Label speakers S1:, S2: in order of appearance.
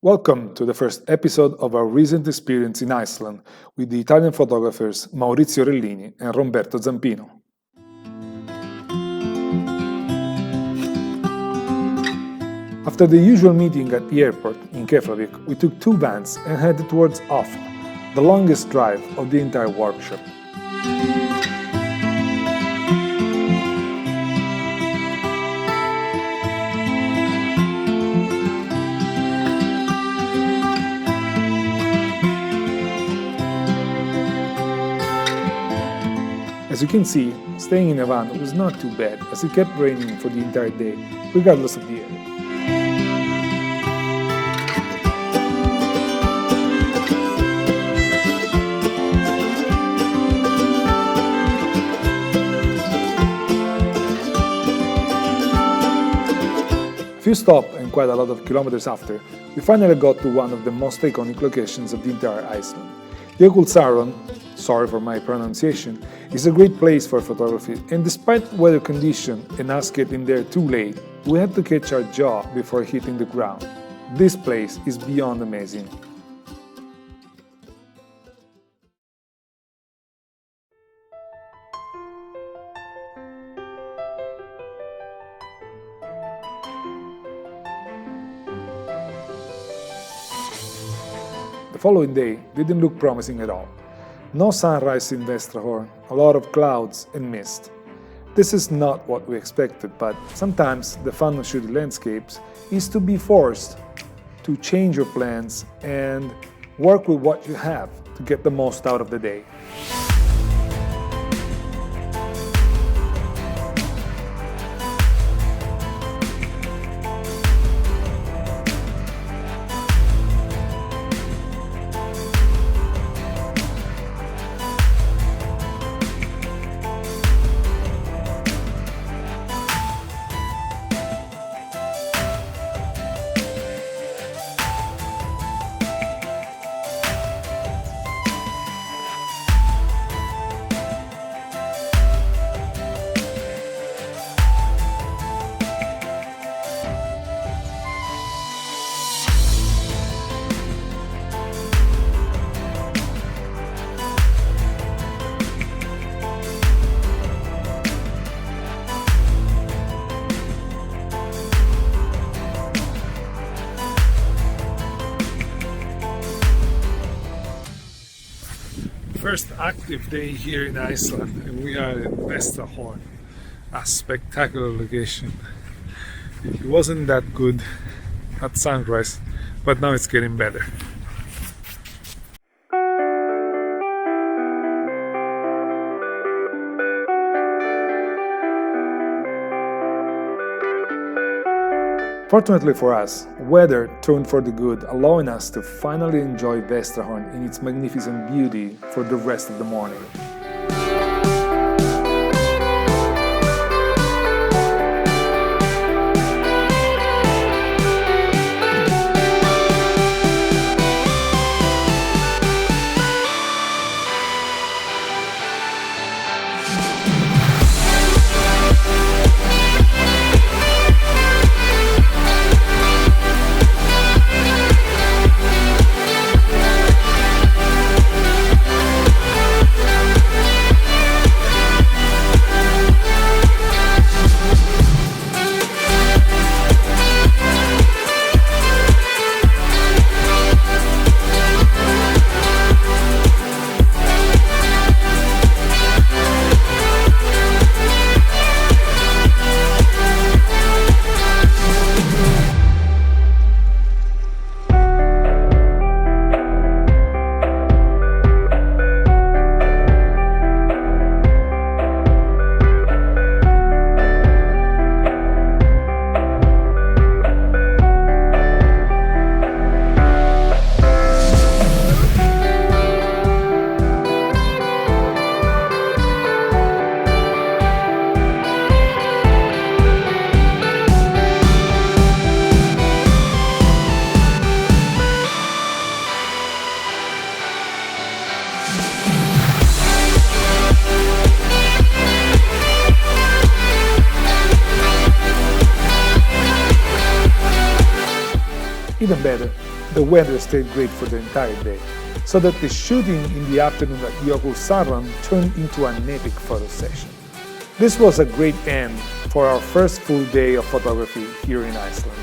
S1: Welcome to the first episode of our recent experience in Iceland with the Italian photographers Maurizio Rellini and Roberto Zampino. After the usual meeting at the airport in Keflavik, we took two vans and headed towards Hofn, the longest drive of the entire workshop. As you can see, staying in a van was not too bad, as it kept raining for the entire day, regardless of the area. A few stops and quite a lot of kilometers after, we finally got to one of the most iconic locations of the entire Iceland. Jökulsárlón, sorry for my pronunciation, is a great place for photography, and despite weather condition and us getting there too late, we had to catch our jaw before hitting the ground. This place is beyond amazing. The following day didn't look promising at all. No sunrise in Vestrahorn, a lot of clouds and mist. This is not what we expected, but sometimes the fun of shooting landscapes is to be forced to change your plans and work with what you have to get the most out of the day. First active day here in Iceland, and we are at Vestrahorn, a spectacular location. It wasn't that good at sunrise, but now it's getting better. Fortunately for us, weather turned for the good, allowing us to finally enjoy Vestrahorn in its magnificent beauty for the rest of the morning. Even better, the weather stayed great for the entire day, so that the shooting in the afternoon at Jökulsárlón turned into an epic photo session. This was a great end for our first full day of photography here in Iceland.